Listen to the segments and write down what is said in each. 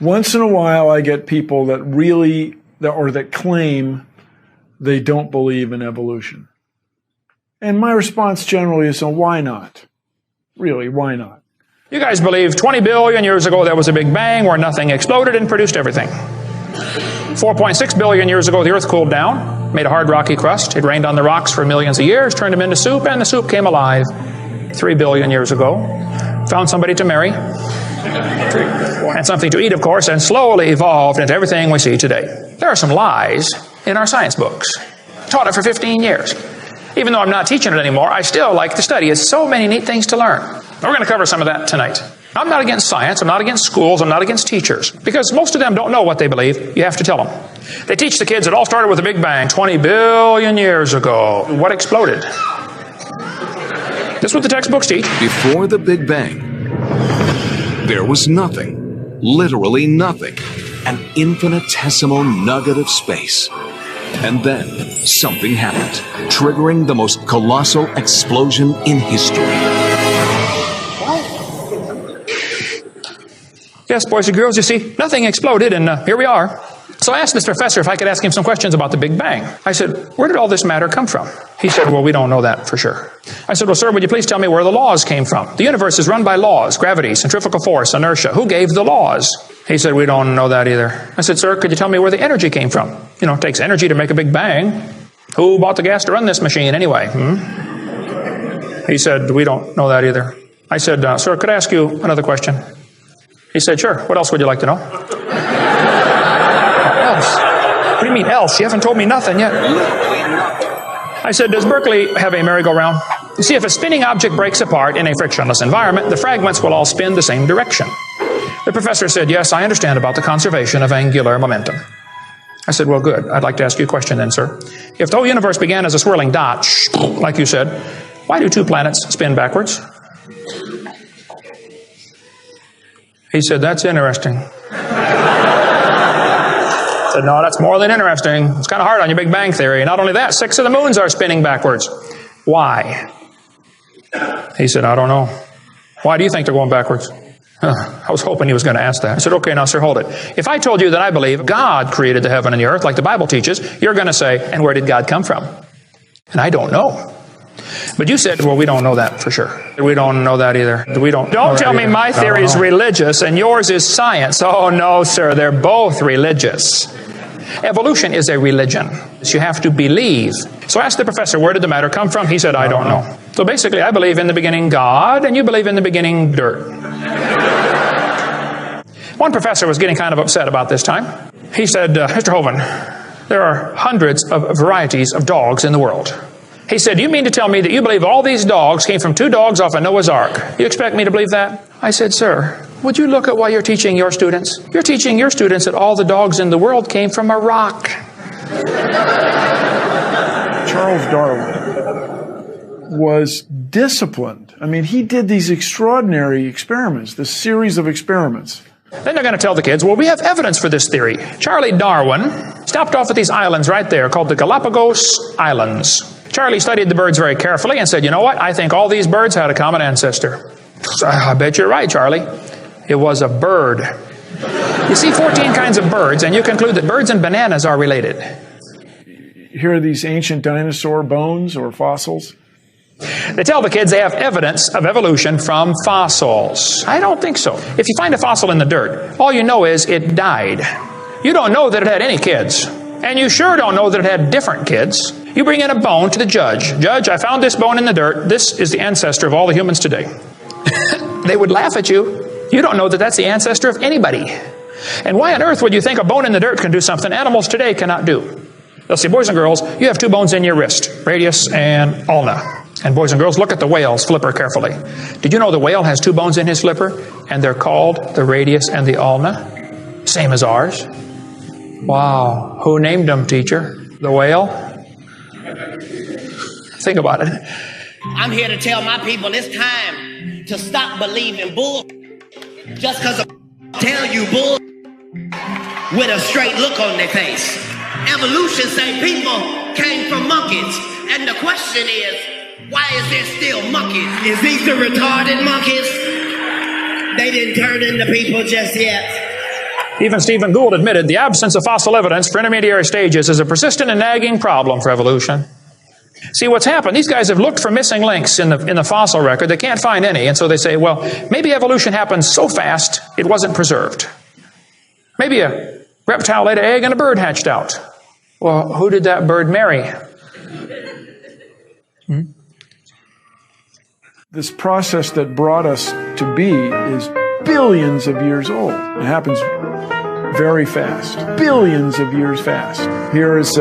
Once in a while, I get people that really, or that claim they don't believe in evolution. And my response generally is, why not? Really, why not? You guys believe 20 billion years ago there was a Big Bang where nothing exploded and produced everything. 4.6 billion years ago the Earth cooled down, made a hard rocky crust. It rained on the rocks for millions of years, turned them into soup, and the soup came alive 3 billion years ago. Found somebody to marry, and something to eat, of course, and slowly evolved into everything we see today. There are some lies in our science books. Taught it for 15 years. Even though I'm not teaching it anymore, I still like to study. It's so many neat things to learn. We're going to cover some of that tonight. I'm not against science. I'm not against schools. I'm not against teachers. Because most of them don't know what they believe. You have to tell them. They teach the kids it all started with a Big Bang 20 billion years ago. What exploded? This is what the textbooks teach. Before the Big Bang, there was nothing. Literally nothing. An infinitesimal nugget of space. And then something happened, triggering the most colossal explosion in history. Yes, boys and girls, you see, nothing exploded, and here we are. So I asked this professor if I could ask him some questions about the Big Bang. I said, where did all this matter come from? He said, well, we don't know that for sure. I said, well, sir, would you please tell me where the laws came from? The universe is run by laws, gravity, centrifugal force, inertia. Who gave the laws? He said, we don't know that either. I said, sir, could you tell me where the energy came from? You know, it takes energy to make a Big Bang. Who bought the gas to run this machine anyway? He said, we don't know that either. I said, sir, could I ask you another question? He said, sure. What else would you like to know? Else? What do you mean else? You haven't told me nothing yet. I said, does Berkeley have a merry-go-round? You see, if a spinning object breaks apart in a frictionless environment, the fragments will all spin the same direction. The professor said, yes, I understand about the conservation of angular momentum. I said, well, good. I'd like to ask you a question then, sir. If the whole universe began as a swirling dot, like you said, why do 2 planets spin backwards? He said, that's interesting. I said, no, that's more than interesting. It's kind of hard on your Big Bang theory. Not only that, 6 of the moons are spinning backwards. Why? He said, I don't know. Why do you think they're going backwards? I was hoping he was going to ask that. I said, okay, now, sir, hold it. If I told you that I believe God created the heaven and the earth, like the Bible teaches, you're going to say, and where did God come from? And I don't know. But you said, well, we don't know that for sure. We don't know that either. Don't tell me my theory is religious and yours is science. Oh, no, sir, they're both religious. Evolution is a religion. You have to believe. So I asked the professor, where did the matter come from? He said, I don't know. So basically, I believe in the beginning God, and you believe in the beginning dirt. One professor was getting kind of upset about this time. He said, Mr. Hovind, there are hundreds of varieties of dogs in the world. He said, you mean to tell me that you believe all these dogs came from 2 dogs off of Noah's Ark? You expect me to believe that? I said, sir, would you look at what you're teaching your students? You're teaching your students that all the dogs in the world came from a rock. Charles Darwin was disciplined. I mean, he did these extraordinary experiments, this series of experiments. Then they're going to tell the kids, well, we have evidence for this theory. Charlie Darwin stopped off at these islands right there called the Galapagos Islands. Charlie studied the birds very carefully and said, you know what? I think all these birds had a common ancestor. I bet you're right, Charlie. It was a bird. You see 14 kinds of birds, and you conclude that birds and bananas are related. Here are these ancient dinosaur bones or fossils. They tell the kids they have evidence of evolution from fossils. I don't think so. If you find a fossil in the dirt, all you know is it died. You don't know that it had any kids. And you sure don't know that it had different kids. You bring in a bone to the judge. Judge, I found this bone in the dirt. This is the ancestor of all the humans today. They would laugh at you. You don't know that that's the ancestor of anybody. And why on earth would you think a bone in the dirt can do something animals today cannot do? They'll say, boys and girls, you have 2 bones in your wrist, radius and ulna. And boys and girls, look at the whale's flipper carefully. Did you know the whale has 2 bones in his flipper? And they're called the radius and the ulna? Same as ours. Wow. Who named them, teacher? The whale? Think about it. I'm here to tell my people it's time to stop believing bull just because I tell you bull with a straight look on their face. Evolution say people came from monkeys. And the question is, why is there still monkeys? Is these the retarded monkeys? They didn't turn into people just yet. Even Stephen Gould admitted the absence of fossil evidence for intermediary stages is a persistent and nagging problem for evolution. See, what's happened, these guys have looked for missing links in the fossil record. They can't find any, and so they say, well, maybe evolution happened so fast it wasn't preserved. Maybe a reptile laid an egg and a bird hatched out. Well, who did that bird marry? This process that brought us to be is billions of years old. It happens very fast. Billions of years fast. Here is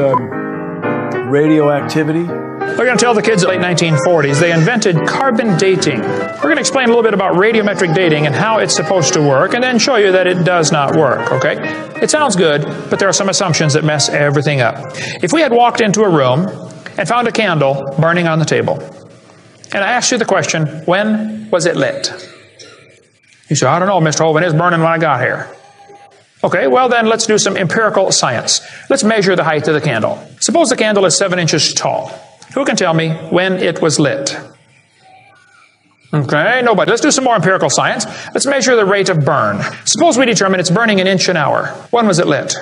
radioactivity. We're going to tell the kids in the late 1940s they invented carbon dating. We're going to explain a little bit about radiometric dating and how it's supposed to work, and then show you that it does not work, okay? It sounds good, but there are some assumptions that mess everything up. If we had walked into a room and found a candle burning on the table, and I asked you the question, when was it lit? You say, I don't know, Mr. Hovind, it's burning when I got here. Okay, well then let's do some empirical science. Let's measure the height of the candle. Suppose the candle is 7 inches tall. Who can tell me when it was lit? Okay, nobody. Let's do some more empirical science. Let's measure the rate of burn. Suppose we determine it's burning an inch an hour. When was it lit?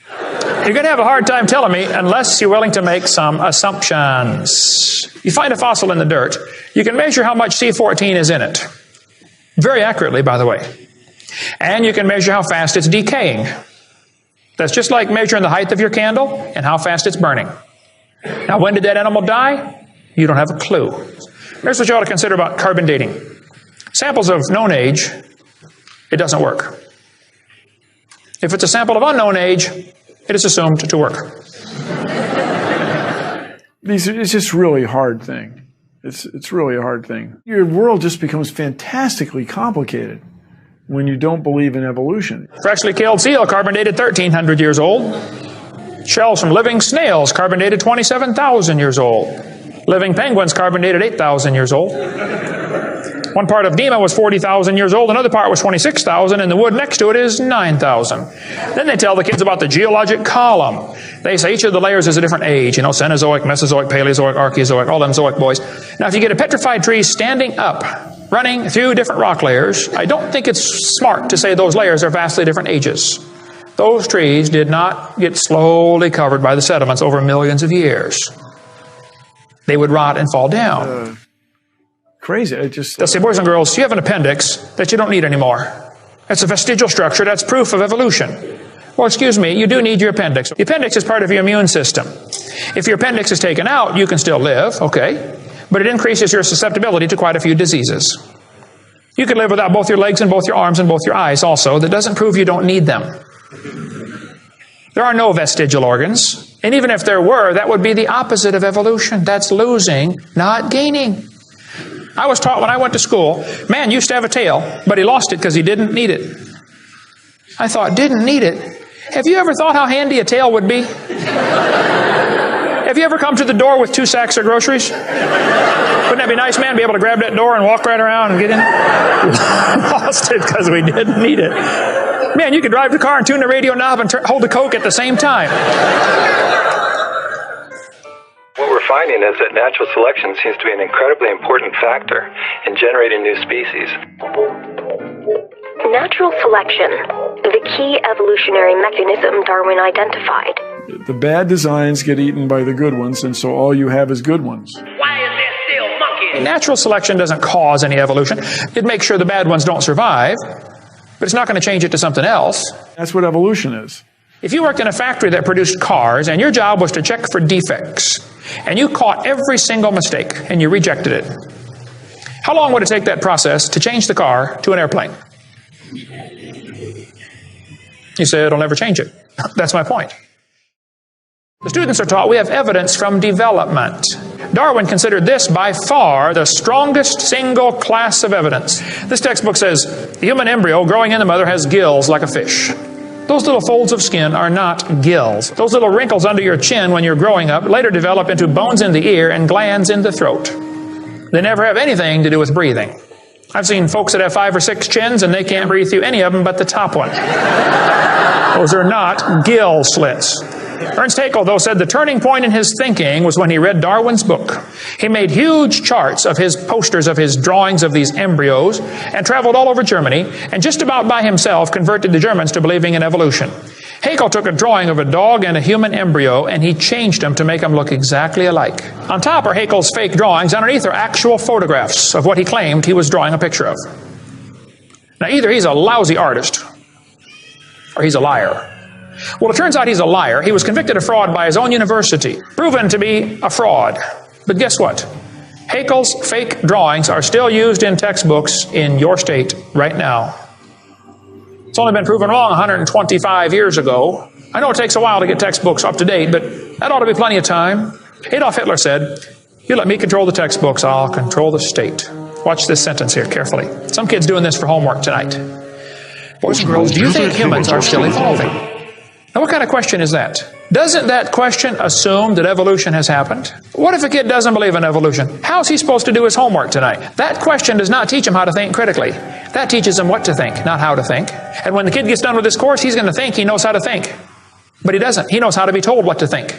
You're going to have a hard time telling me unless you're willing to make some assumptions. You find a fossil in the dirt, you can measure how much C14 is in it. Very accurately, by the way. And you can measure how fast it's decaying. That's just like measuring the height of your candle and how fast it's burning. Now, when did that animal die? You don't have a clue. Here's what you ought to consider about carbon dating. Samples of known age, it doesn't work. If it's a sample of unknown age, it is assumed to work. It's just really a hard thing. It's really a hard thing. Your world just becomes fantastically complicated when you don't believe in evolution. Freshly killed seal, carbon dated 1,300 years old. Shells from living snails, carbon dated 27,000 years old. Living penguins, carbon dated 8,000 years old. One part of Dima was 40,000 years old, another part was 26,000, and the wood next to it is 9,000. Then they tell the kids about the geologic column. They say each of the layers is a different age, Cenozoic, Mesozoic, Paleozoic, Archeozoic, all them Zoic boys. Now, if you get a petrified tree standing up, running through different rock layers, I don't think it's smart to say those layers are vastly different ages. Those trees did not get slowly covered by the sediments over millions of years. They would rot and fall down. Crazy. They'll say, boys and girls, you have an appendix that you don't need anymore. It's a vestigial structure. That's proof of evolution. Well, excuse me, you do need your appendix. The appendix is part of your immune system. If your appendix is taken out, you can still live, okay? But it increases your susceptibility to quite a few diseases. You could live without both your legs and both your arms and both your eyes also. That doesn't prove you don't need them. There are no vestigial organs. And even if there were, that would be the opposite of evolution. That's losing, not gaining. I was taught when I went to school, man used to have a tail, but he lost it because he didn't need it. I thought, didn't need it? Have you ever thought how handy a tail would be? Have you ever come to the door with 2 sacks of groceries? Wouldn't that be nice, man? Be able to grab that door and walk right around and get in? Lost it because we didn't need it. Man, you could drive the car and tune the radio knob and hold the Coke at the same time. What we're finding is that natural selection seems to be an incredibly important factor in generating new species. Natural selection, the key evolutionary mechanism Darwin identified. The bad designs get eaten by the good ones, and so all you have is good ones. Why is there still monkeys? Natural selection doesn't cause any evolution. It makes sure the bad ones don't survive, but it's not going to change it to something else. That's what evolution is. If you worked in a factory that produced cars, and your job was to check for defects, and you caught every single mistake, and you rejected it, how long would it take that process to change the car to an airplane? You say it'll never change it. That's my point. The students are taught we have evidence from development. Darwin considered this by far the strongest single class of evidence. This textbook says the human embryo growing in the mother has gills like a fish. Those little folds of skin are not gills. Those little wrinkles under your chin when you're growing up later develop into bones in the ear and glands in the throat. They never have anything to do with breathing. I've seen folks that have 5 or 6 chins and they can't breathe through any of them but the top one. Those are not gill slits. Ernst Haeckel, though, said the turning point in his thinking was when he read Darwin's book. He made huge charts of his posters of his drawings of these embryos and traveled all over Germany and just about by himself converted the Germans to believing in evolution. Haeckel took a drawing of a dog and a human embryo and he changed them to make them look exactly alike. On top are Haeckel's fake drawings. Underneath are actual photographs of what he claimed he was drawing a picture of. Now, either he's a lousy artist or he's a liar. Well, it turns out he's a liar. He was convicted of fraud by his own university, proven to be a fraud. But guess what? Haeckel's fake drawings are still used in textbooks in your state right now. It's only been proven wrong 125 years ago. I know it takes a while to get textbooks up to date, but that ought to be plenty of time. Adolf Hitler said, "You let me control the textbooks, I'll control the state." Watch this sentence here carefully. Some kid's doing this for homework tonight. Boys and girls, do you think humans are still evolving? Now, what kind of question is that? Doesn't that question assume that evolution has happened? What if a kid doesn't believe in evolution? How's he supposed to do his homework tonight? That question does not teach him how to think critically. That teaches him what to think, not how to think. And when the kid gets done with this course, he's going to think he knows how to think. But he doesn't. He knows how to be told what to think.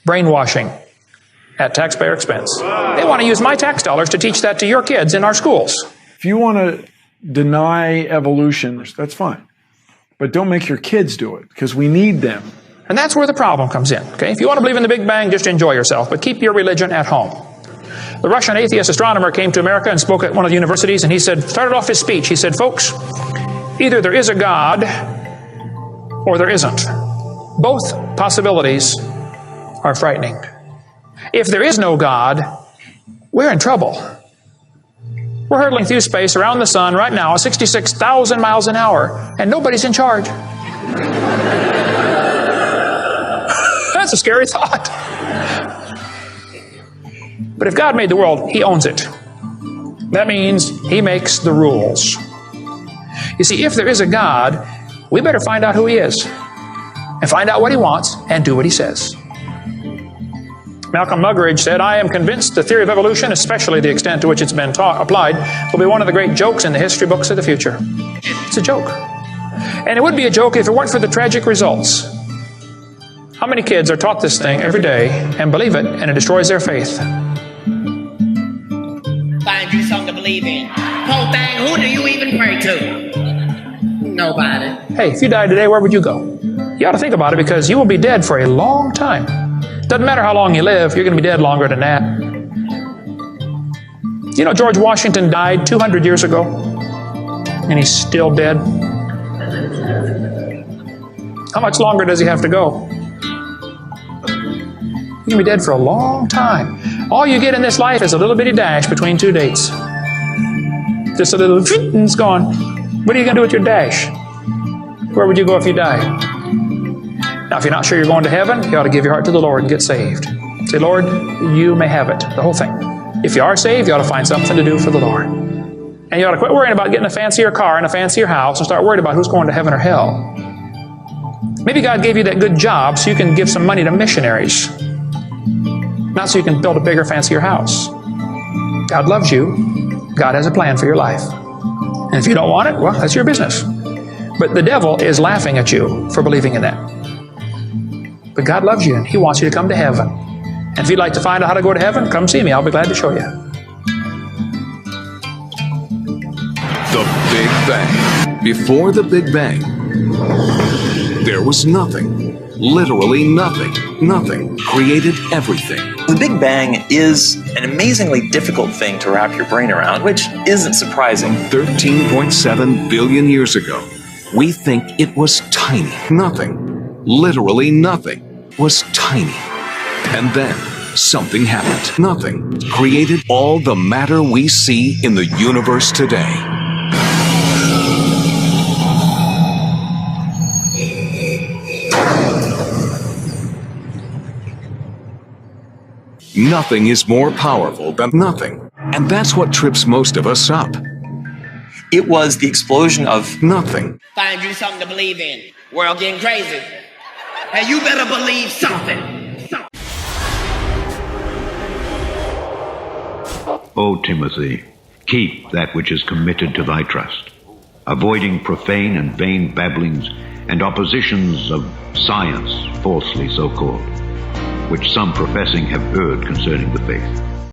Brainwashing at taxpayer expense. They want to use my tax dollars to teach that to your kids in our schools. If you want to deny evolution, that's fine. But don't make your kids do it, because we need them. And that's where the problem comes in. Okay? If you want to believe in the Big Bang, just enjoy yourself, but keep your religion at home. The Russian atheist astronomer came to America and spoke at one of the universities, and he started off his speech, he said, "Folks, either there is a God or there isn't. Both possibilities are frightening. If there is no God, we're in trouble. We're hurtling through space around the sun right now at 66,000 miles an hour, and nobody's in charge." That's a scary thought. But if God made the world, He owns it. That means He makes the rules. You see, if there is a God, we better find out who He is, and find out what He wants, and do what He says. Malcolm Muggeridge said, "I am convinced the theory of evolution, especially the extent to which it's been applied, will be one of the great jokes in the history books of the future." It's a joke. And it would be a joke if it weren't for the tragic results. How many kids are taught this thing every day and believe it, and it destroys their faith? Find you something to believe in. Whole thing, who do you even pray to? Nobody. Hey, if you died today, where would you go? You ought to think about it, because you will be dead for a long time. Doesn't matter how long you live, you're going to be dead longer than that. You know, George Washington died 200 years ago, and he's still dead. How much longer does he have to go? You're going to be dead for a long time. All you get in this life is a little bitty dash between two dates. Just a little, and it's gone. What are you going to do with your dash? Where would you go if you died? Now, if you're not sure you're going to heaven, you ought to give your heart to the Lord and get saved. Say, "Lord, you may have it," the whole thing. If you are saved, you ought to find something to do for the Lord. And you ought to quit worrying about getting a fancier car and a fancier house and start worrying about who's going to heaven or hell. Maybe God gave you that good job so you can give some money to missionaries, not so you can build a bigger, fancier house. God loves you. God has a plan for your life. And if you don't want it, well, that's your business. But the devil is laughing at you for believing in that. But God loves you, and He wants you to come to heaven. And if you'd like to find out how to go to heaven, come see me. I'll be glad to show you. The Big Bang. Before the Big Bang, there was nothing. Literally nothing. Nothing created everything. The Big Bang is an amazingly difficult thing to wrap your brain around, which isn't surprising. 13.7 billion years ago, we think it was tiny. Nothing. Literally nothing was tiny. And then something happened. Nothing created all the matter we see in the universe today. Nothing is more powerful than nothing. And that's what trips most of us up. It was the explosion of nothing. Find you something to believe in. World getting crazy. And you better believe something. O Timothy, keep that which is committed to thy trust, avoiding profane and vain babblings, and oppositions of science, falsely so called, which some professing have heard concerning the faith.